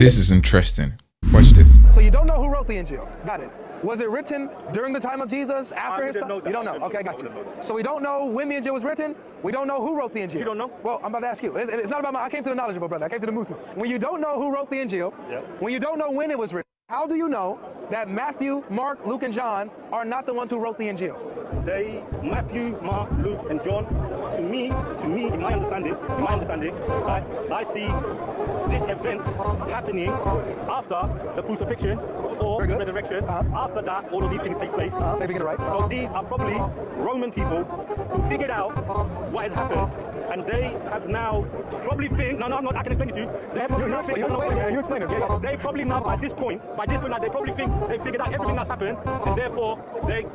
This is interesting. Watch this. So you don't know who wrote the Injil. Got it. Was it written during the time of Jesus, after his time? You don't know. Okay, I got you. So we don't know when the Injil was written. We don't know who wrote the Injil. You don't know? Well, I'm about to ask you. It's not about I came to the knowledgeable brother. I came to the Muslim. When you don't know who wrote the Injil, when you don't know when it was written, how do you know that Matthew, Mark, Luke, and John are not the ones who wrote the Injil? Matthew, Mark, Luke, and John, to me, in my understanding, I see this event happening after the crucifixion or resurrection. After that, all of these things take place. Maybe get it right. So these are probably Roman people who figured out what has happened, and they have now probably think. No, I'm not. I can explain it to you. They have probably now think. You explain it. They probably now by this point, they probably think they figured out everything that's happened, and therefore they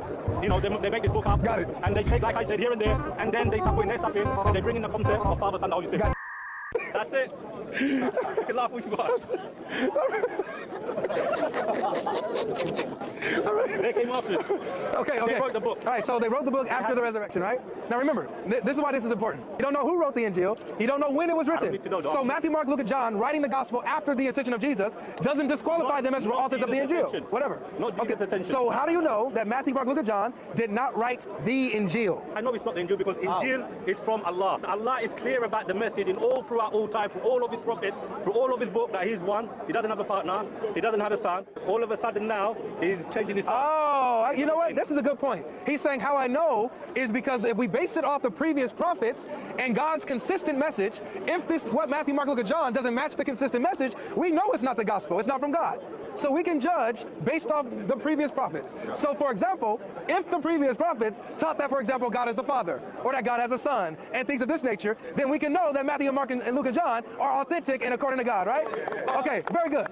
make this book up. Got it. And they take, like I said, here and there, and then they start putting their stuff in, and they bring in the concept of Father, Son, and Holy Spirit. That's it. You can laugh what you want. They came after it. Okay. They wrote the book. All right, so they wrote the book after the resurrection, right? Now remember, this is why this is important. You don't know who wrote the Injil. You don't know when it was written. need to know, So Matthew, Mark, Luke, and John writing the gospel after the ascension of Jesus doesn't disqualify them as authors of the Injil. Whatever. Okay. So how do you know that Matthew, Mark, Luke, and John did not write the Injil? I know it's not the Injil because Injil is from Allah. Allah is clear about the message throughout all time, through all of his prophets, through all of his book, that he's one. He doesn't have a partner. He doesn't have a son. All of a sudden now, he's changing his. Oh, you know what? This is a good point. He's saying how I know is because if we base it off the previous prophets and God's consistent message, if this what Matthew, Mark, Luke, and John doesn't match the consistent message, we know it's not the gospel. It's not from God. So we can judge based off the previous prophets. So for example, if the previous prophets taught that, for example, God is the Father, or that God has a son, and things of this nature, then we can know that Matthew, Mark, and Luke, and John are authentic and according to God, right? Okay, very good.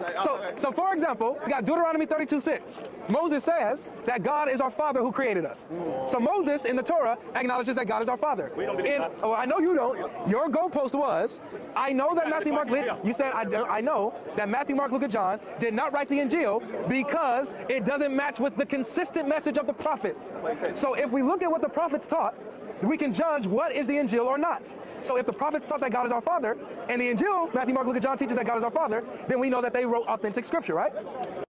So for example, we got Deuteronomy 32:6. Moses says that God is our Father who created us. So Moses in the Torah acknowledges that God is our Father. We don't believe that. Oh, I know you don't. Your goalpost was, I know that Matthew, Mark, you said, I know that Matthew, Mark, Luke, and John did not write the Injil because it doesn't match with the consistent message of the prophets. So if we look at what the prophets taught, we can judge what is the Injil or not. So if the prophets taught that God is our Father, and the Injil, Matthew, Mark, Luke, and John teaches that God is our Father, then we know that they wrote authentic scripture, right?